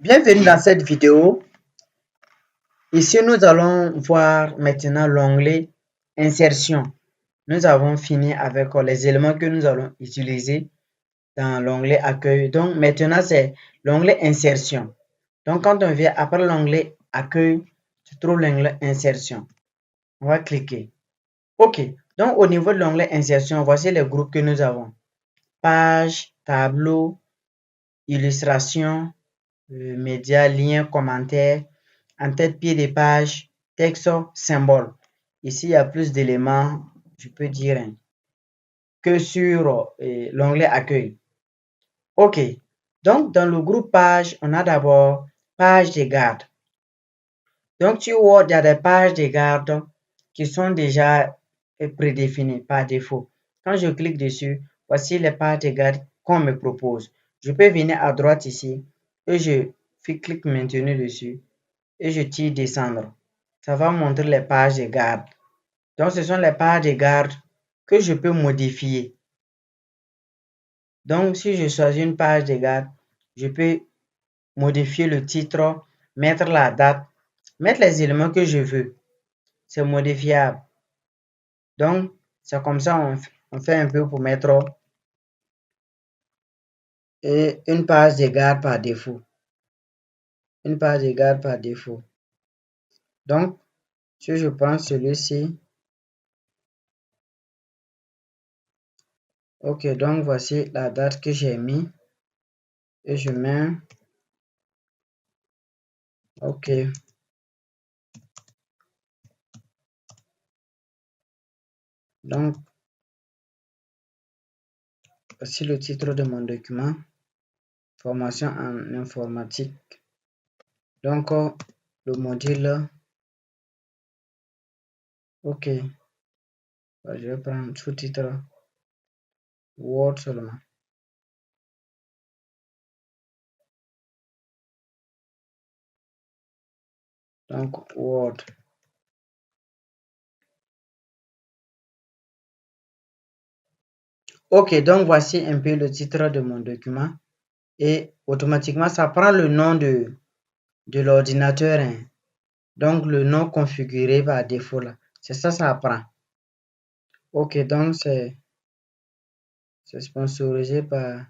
Bienvenue dans cette vidéo. Ici, nous allons voir maintenant l'onglet Insertion. Nous avons fini avec les éléments que nous allons utiliser dans l'onglet Accueil. Donc, maintenant, c'est l'onglet Insertion. Donc, quand on vient après l'onglet Accueil, tu trouves l'onglet Insertion. On va cliquer. OK. Donc, au niveau de l'onglet Insertion, voici les groupes que nous avons. Page, tableau, illustration, médias, liens, commentaires, en tête, pied de page, texte, symbole. Ici, il y a plus d'éléments, je peux dire, que sur l'onglet Accueil. OK. Donc, dans le groupe page, on a d'abord page de garde. Donc, tu vois, il y a des pages de garde qui sont déjà prédéfinies par défaut. Quand je clique dessus, voici les pages de garde qu'on me propose. Je peux venir à droite ici et je clique maintenant dessus et je tire descendre. Ça va montrer les pages de garde. Donc, ce sont les pages de garde que je peux modifier. Donc, si je choisis une page de garde, je peux modifier le titre, mettre la date, mettre les éléments que je veux. C'est modifiable. Donc, c'est comme ça on fait un peu pour mettre une page de garde par défaut. Une page de garde par défaut. Donc, si je prends celui-ci, ok, donc voici la date que j'ai mis et je mets, ok. Donc, voici le titre de mon document, formation en informatique. Donc, le module, ok, je vais prendre sous-titre Word seulement. Donc, Word. Ok, donc voici un peu le titre de mon document et automatiquement ça prend le nom de l'ordinateur. Donc le nom configuré par défaut là. C'est ça, ça prend. Ok, donc c'est sponsorisé par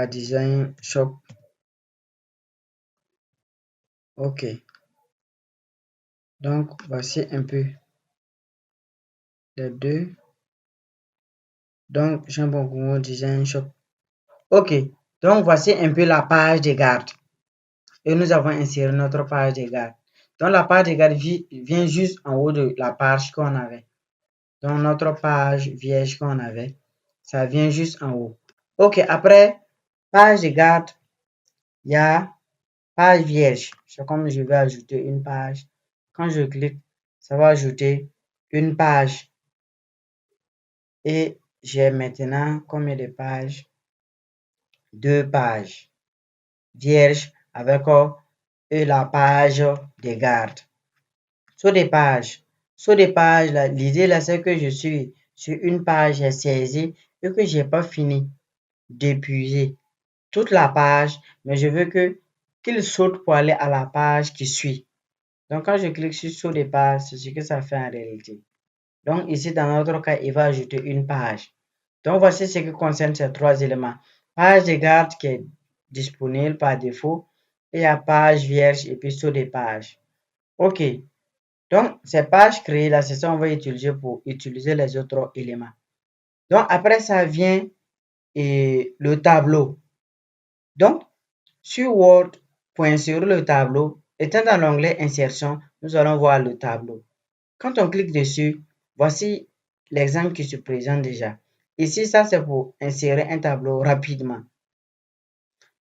Design Shop. Ok. Donc voici un peu les deux. Donc Jean-Bon Design Shop. Ok. Donc voici un peu la page de garde. Et nous avons inséré notre page de garde. Donc la page de garde vient juste en haut de la page qu'on avait. Donc notre page vierge qu'on avait, ça vient juste en haut. Ok, après page de garde, il y a page vierge. C'est comme je vais ajouter une page. Quand je clique, ça va ajouter une page. Et j'ai maintenant combien de pages? 2 pages vierges avec et la page de garde. Sur des pages. Sur des pages, l'idée là, c'est que je suis sur une page saisie et que j'ai pas fini d'épuiser toute la page, mais je veux qu'il saute pour aller à la page qui suit. Donc, quand je clique sur saut des pages, c'est ce que ça fait en réalité. Donc, ici, dans notre cas, il va ajouter une page. Donc, voici ce qui concerne ces 3 éléments. Page de garde qui est disponible par défaut et la page vierge et puis saut des pages. OK. Donc, ces pages créées là, c'est ça qu'on va utiliser pour utiliser les autres éléments. Donc, après, ça vient le tableau. Donc, sur Word, pour insérer le tableau, étant dans l'onglet Insertion, nous allons voir le tableau. Quand on clique dessus, voici l'exemple qui se présente déjà. Ici, ça c'est pour insérer un tableau rapidement.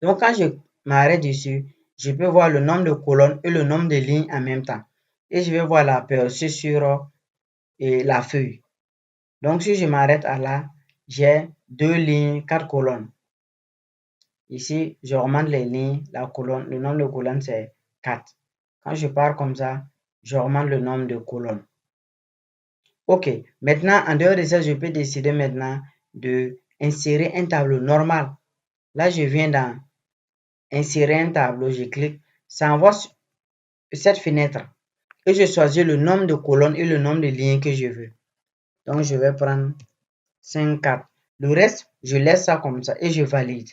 Donc, quand je m'arrête dessus, je peux voir le nombre de colonnes et le nombre de lignes en même temps. Et je vais voir l'aperçu sur la feuille. Donc, si je m'arrête à là, j'ai 2 lignes, 4 colonnes. Ici, je augmente les lignes, la colonne, le nombre de colonnes c'est 4. Quand je pars comme ça, j'augmente le nombre de colonnes. Ok, maintenant, en dehors de ça, je peux décider maintenant de insérer un tableau normal. Là, je viens dans insérer un tableau, je clique, ça envoie cette fenêtre et je choisis le nombre de colonnes et le nombre de lignes que je veux. Donc, je vais prendre 5, 4. Le reste, je laisse ça comme ça et je valide.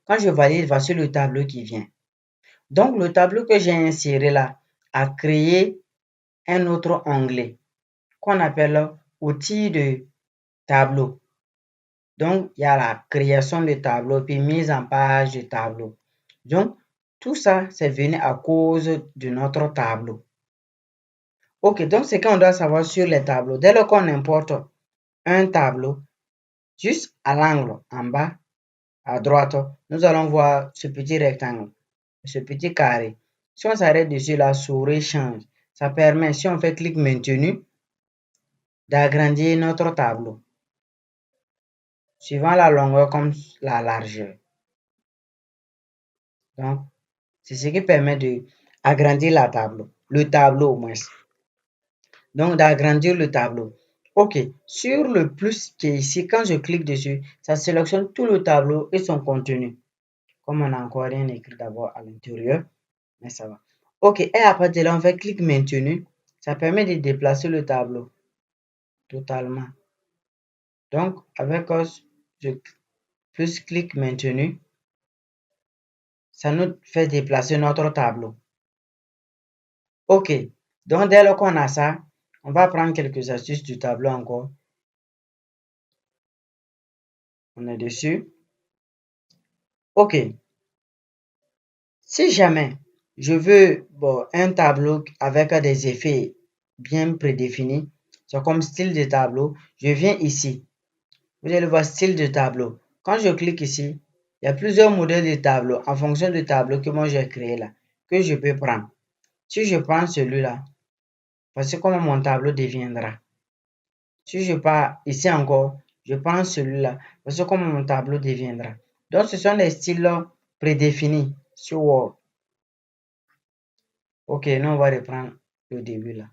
Quand je valide, voici le tableau qui vient. Donc, le tableau que j'ai inséré là a créé un autre onglet qu'on appelle outils de tableau. Donc, il y a la création de tableau puis mise en page de tableau. Donc, tout ça, c'est venu à cause de notre tableau. Ok, donc ce qu'on doit savoir sur les tableaux, dès lors qu'on importe un tableau, juste à l'angle en bas, à droite, nous allons voir ce petit rectangle, ce petit carré. Si on s'arrête dessus, la souris change. Ça permet, si on fait clic maintenu, d'agrandir notre tableau, suivant la longueur comme la largeur. Donc, c'est ce qui permet d'agrandir le tableau au moins. Donc, d'agrandir le tableau. Ok, sur le plus qui est ici, quand je clique dessus, ça sélectionne tout le tableau et son contenu. Comme on n'a encore rien écrit d'abord à l'intérieur, mais ça va. Ok, et à partir de là, on fait clic maintenu. Ça permet de déplacer le tableau totalement. Donc, avec je plus clic maintenu, ça nous fait déplacer notre tableau. Ok, donc dès lors qu'on a ça, on va prendre quelques astuces du tableau encore. On est dessus. Ok, si jamais je veux un tableau avec des effets bien prédéfinis, c'est comme style de tableau, je viens ici. Vous allez voir style de tableau. Quand je clique ici, il y a plusieurs modèles de tableau en fonction du tableau que moi j'ai créé là, que je peux prendre. Si je prends celui-là, voici comment mon tableau deviendra. Si je pars ici encore, je prends celui-là, voici comment mon tableau deviendra. Donc, ce sont des styles prédéfinis sur Word. Ok, nous on va reprendre le début là.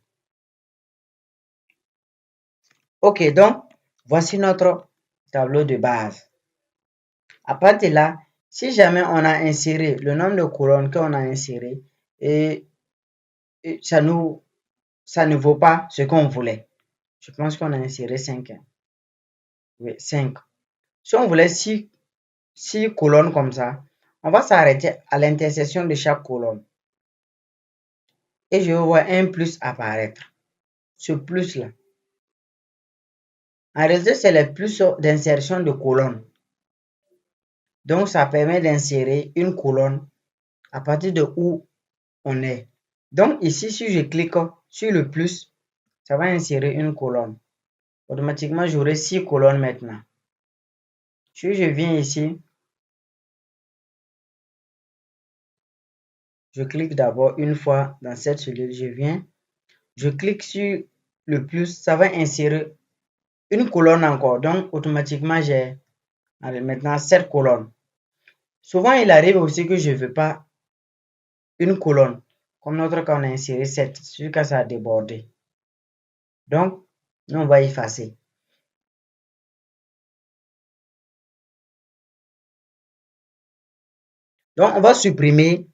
Ok, donc, voici notre tableau de base. À partir de là, si jamais on a inséré le nombre de colonnes qu'on a inséré et ça ne vaut pas ce qu'on voulait. Je pense qu'on a inséré 5. Oui, 5. Si on voulait 6 colonnes comme ça, on va s'arrêter à l'intersection de chaque colonne. Et je vais voir un plus apparaître. Ce plus là. En réalité, c'est le plus d'insertion de colonnes. Donc, ça permet d'insérer une colonne à partir de où on est. Donc, ici, si je clique sur le plus, ça va insérer une colonne. Automatiquement, j'aurai 6 colonnes maintenant. Si je viens ici, je clique d'abord une fois dans cette cellule, je viens, je clique sur le plus, ça va insérer une colonne encore. Donc, automatiquement, j'ai maintenant 7 colonnes. Souvent, il arrive aussi que je ne veux pas une colonne. Comme notre cas, on a inséré 7 jusqu'à ça a débordé. Donc, nous, on va effacer. Donc, on va supprimer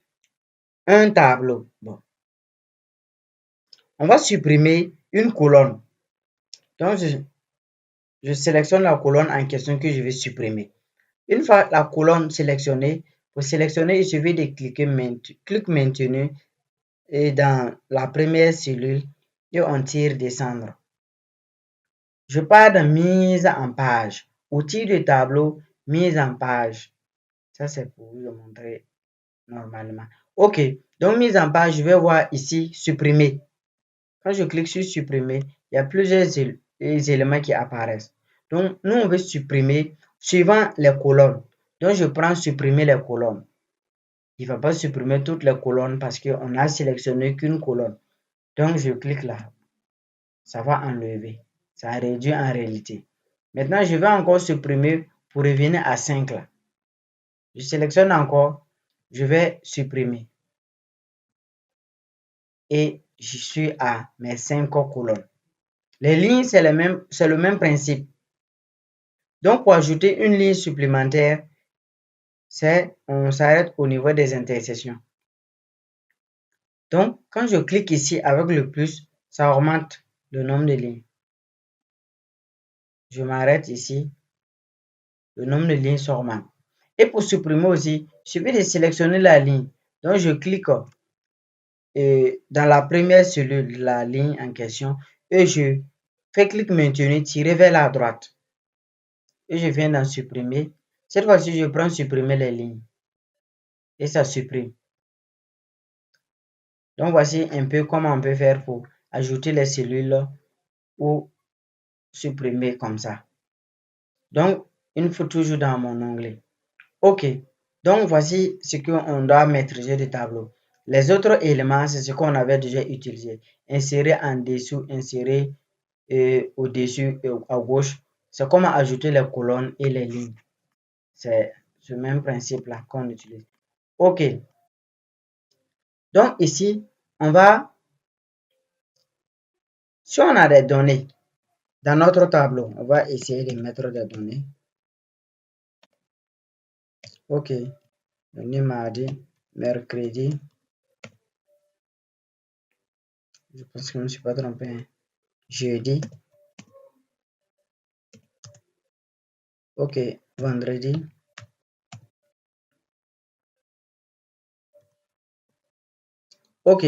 un tableau. Bon. On va supprimer une colonne. Donc, je sélectionne la colonne en question que je vais supprimer. Une fois la colonne sélectionnée, pour sélectionner, il suffit de clic maintenu et dans la première cellule et on tire descendre. Je pars de mise en page. Outil de tableau, mise en page. Ça, c'est pour vous le montrer normalement. Ok, donc mise en page, je vais voir ici supprimer. Quand je clique sur supprimer, il y a plusieurs éléments qui apparaissent. Donc, nous, on veut supprimer suivant les colonnes. Donc, je prends supprimer les colonnes. Il ne va pas supprimer toutes les colonnes parce qu'on n'a sélectionné qu'une colonne. Donc, je clique là. Ça va enlever. Ça réduit en réalité. Maintenant, je vais encore supprimer pour revenir à 5 là. Je sélectionne encore. Je vais supprimer. Et je suis à mes 5 colonnes. Les lignes, c'est le même principe. Donc, pour ajouter une ligne supplémentaire, on s'arrête au niveau des intersections. Donc, quand je clique ici avec le plus, ça augmente le nombre de lignes. Je m'arrête ici, le nombre de lignes s'augmente. Et pour supprimer aussi, il suffit de sélectionner la ligne. Donc, je clique dans la première cellule de la ligne en question et je fais clic maintenu, tirer vers la droite. Et je viens d'en supprimer. Cette fois-ci, je prends supprimer les lignes. Et ça supprime. Donc, voici un peu comment on peut faire pour ajouter les cellules ou supprimer comme ça. Donc, il faut toujours dans mon onglet. OK. Donc, voici ce qu'on doit maîtriser du tableau. Les autres éléments, c'est ce qu'on avait déjà utilisé. Insérer en dessous, insérer au-dessus et à gauche. C'est comment ajouter les colonnes et les lignes. C'est ce même principe-là qu'on utilise. OK. Donc, ici, si on a des données dans notre tableau, on va essayer de mettre des données. OK. Lundi, mardi, mercredi. Je pense que je ne me suis pas trompé. Hein. Jeudi. OK. Vendredi. OK.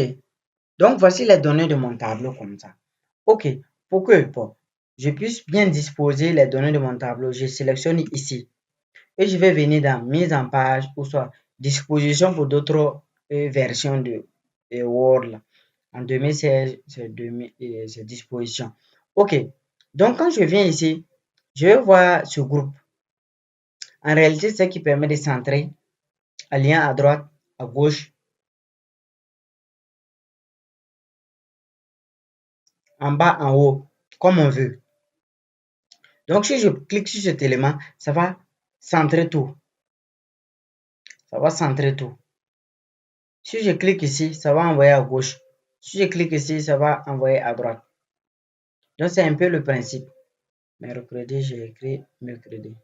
Donc, voici les données de mon tableau comme ça. OK. Pour que je puisse bien disposer les données de mon tableau, je sélectionne ici. Et je vais venir dans mise en page ou soit disposition pour d'autres versions de Word. Là. En 2016, c'est disposition. OK. Donc, quand je viens ici, je vais voir ce groupe. En réalité, c'est ce qui permet de centrer un lien à droite, à gauche, en bas, en haut, comme on veut. Donc, si je clique sur cet élément, ça va centrer tout. Ça va centrer tout. Si je clique ici, ça va envoyer à gauche. Si je clique ici, ça va envoyer à droite. Donc, c'est un peu le principe. Mercredi, j'ai écrit mercredi.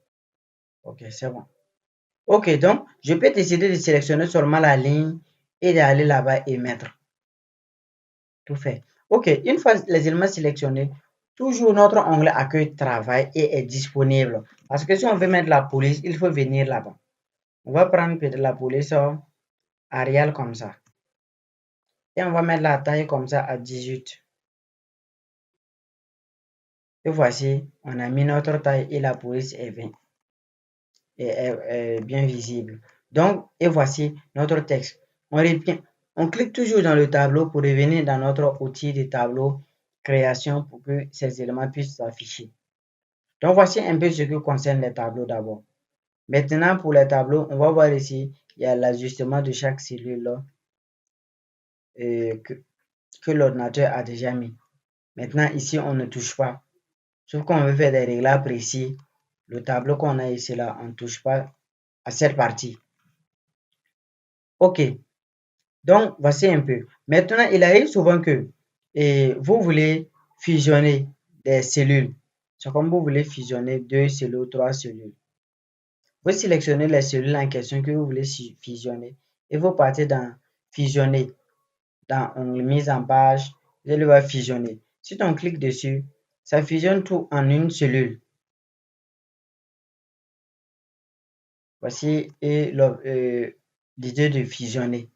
OK, c'est bon. OK, donc, je peux décider de sélectionner seulement la ligne et d'aller là-bas et mettre. Tout fait. OK, une fois les éléments sélectionnés, toujours notre onglet accueil travail et est disponible. Parce que si on veut mettre la police, il faut venir là-bas. On va prendre peut-être la police Arial comme ça. Et on va mettre la taille comme ça à 18. Et voici, on a mis notre taille et la police est bien visible. Donc, et voici notre texte. On clique toujours dans le tableau pour revenir dans notre outil de tableau création pour que ces éléments puissent s'afficher. Donc, voici un peu ce qui concerne les tableaux d'abord. Maintenant, pour les tableaux, on va voir ici, il y a l'ajustement de chaque cellule que l'ordinateur a déjà mis. Maintenant, ici, on ne touche pas. Sauf qu'on veut faire des réglages précis. Le tableau qu'on a ici, là, on ne touche pas à cette partie. OK. Donc, voici un peu. Maintenant, il arrive souvent que vous voulez fusionner des cellules. C'est comme vous voulez fusionner 2 cellules, 3 cellules. Vous sélectionnez les cellules en question que vous voulez fusionner et vous partez dans fusionner. Dans mise en page, vous allez voir fusionner. Si on clique dessus, ça fusionne tout en une cellule. Voici l'idée de fusionner.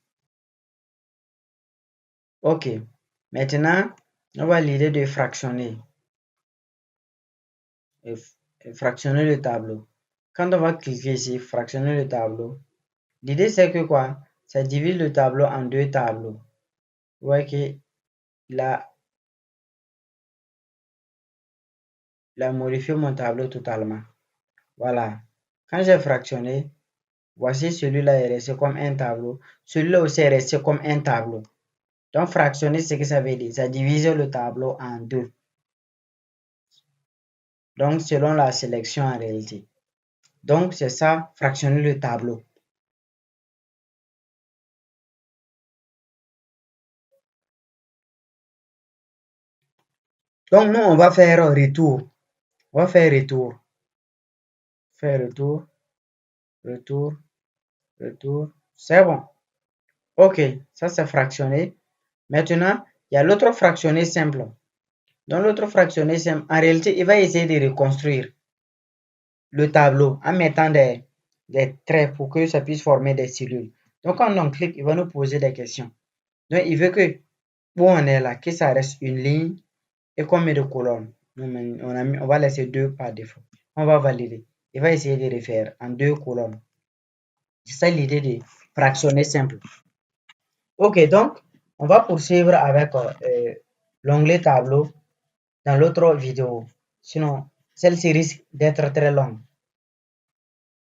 OK. Maintenant, on va l'idée de fractionner. Fractionner le tableau. Quand on va cliquer ici, fractionner le tableau, l'idée c'est que quoi? Ça divise le tableau en 2 tableaux. Vous voyez qu'il a modifié mon tableau totalement. Voilà. Quand j'ai fractionné, voici celui-là est resté comme un tableau. Celui-là aussi est resté comme un tableau. Donc, fractionner, c'est ce que ça veut dire. Ça divise le tableau en 2. Donc, selon la sélection en réalité. Donc, c'est ça, fractionner le tableau. Donc, nous, on va faire retour. On va faire retour. Fais retour, retour, retour. C'est bon. Ok, ça c'est fractionné. Maintenant, il y a l'autre fractionné simple. Dans l'autre fractionné simple, en réalité, il va essayer de reconstruire le tableau en mettant des traits pour que ça puisse former des cellules. Donc, quand on clique, il va nous poser des questions. Donc, il veut que, où on est là, que ça reste une ligne et combien de colonnes. On va laisser 2 par défaut. On va valider. Il va essayer de refaire en 2 colonnes. C'est ça l'idée de fractionner simple. Ok, donc, on va poursuivre avec l'onglet tableau dans l'autre vidéo. Sinon, celle-ci risque d'être très longue.